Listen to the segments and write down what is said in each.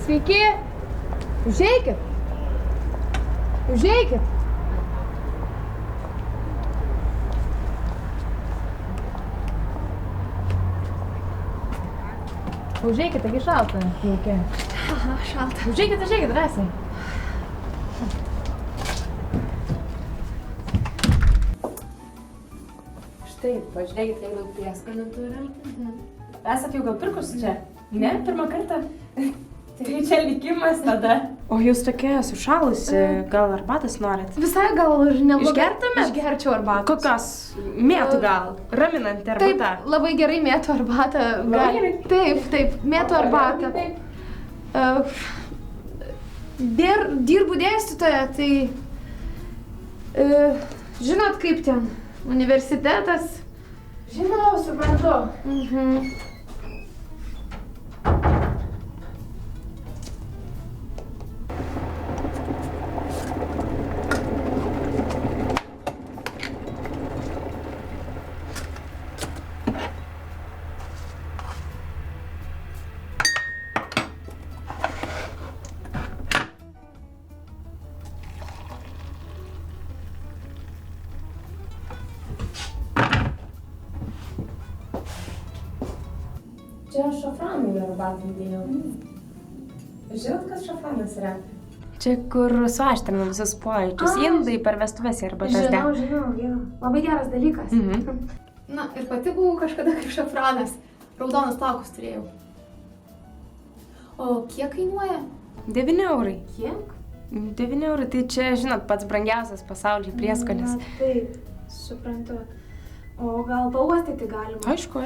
Sveiki. Užeikit. Užeikit. Užeikit, taigi šalta. Lauke. Aha, šalta. Užeikit, drąsiai. Štai, pažiūrėkit, kiek daug prieskonių turim. Esat jau gal pirkus čia? Ne, pirmą kartą? Tai čia likimas tada. O jūs tokia sušalusi, gal arbatas norit? Visai gal ir neblogai. Išgertumėt? Išgerčiau arbatą. Kokios? Mėtų gal? Raminanti arbata? Taip, labai gerai mėtų arbatą. Taip, mėtų arbatą. Dirbu dėstytoja, tai... Žinot, kaip ten? Universitetas? Žinau, suprantu. Čia šafranų arbatą įdėjau. Žinot, kas šafranas yra? Čia kur suaštrina visus pojūčius. Indai per vestuvės arbatas de. Žinau, jo. Labai geras dalykas. Na, ir pati buvau kažkada kaip šafranas. Raudonas plaukus turėjau. O kiek kainuoja? 9 eurai. Kiek? 9 eurai, tai čia, žinot, pats brangiausias pasaulyje prieskonis. Na, taip, suprantu. O gal pauostyti galima? Aišku.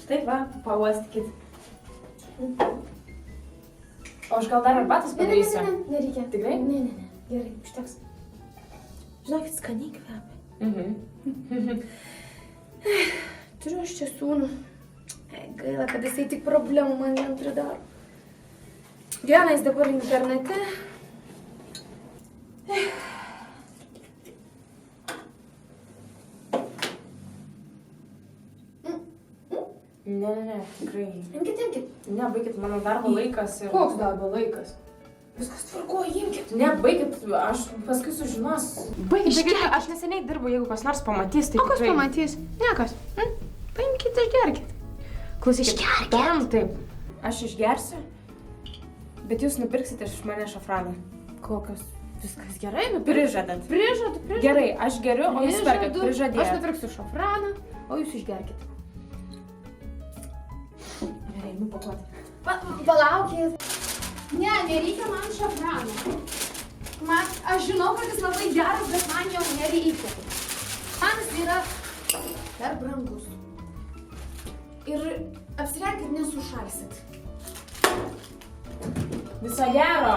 Štai va, pauostykit. O aš gal dar arbatos padarysiu? Nereikia. Tikrai? Ne. Gerai, užteks. Žinokit, skaniai kvepia. Turiu aš čia sūnų. Gaila, kad jisai tik problemų man nepridaro. Gyvena jis dabar internete. Ne, tikrai. Imkit. Ne, baikit, mano darbo laikas. Koks darbo laikas? Viskas tvarkoja, imkit. Ne, baikit, aš paskui sužinosiu. Baikit, aš neseniai dirbu, jeigu kas nors pamatys, tai O kas tikrai... pamatys? Niekas. Paimkit, išgerkit. Klausykit, darom taip. Aš išgersiu, bet jūs nupirksite iš mane šafraną. Kokios? Viskas gerai, Prižadat. Prižadu. Gerai, aš geriu, o jūs perkat, prižadėjot. Aš nupirksiu šafraną, o jūs išgerkit. Gerai, nu pakuoti. Palaukit. Ne, nereikia man šafrano. Aš žinau, kad jis labai geras, bet man jo nereikia. Man jis yra per brangus. Ir apsirengit, nesušalsit. Viso gero.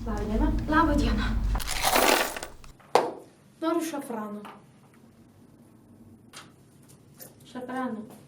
Labą dieną. Labą dieną. Noriu šafrano. Šafranų.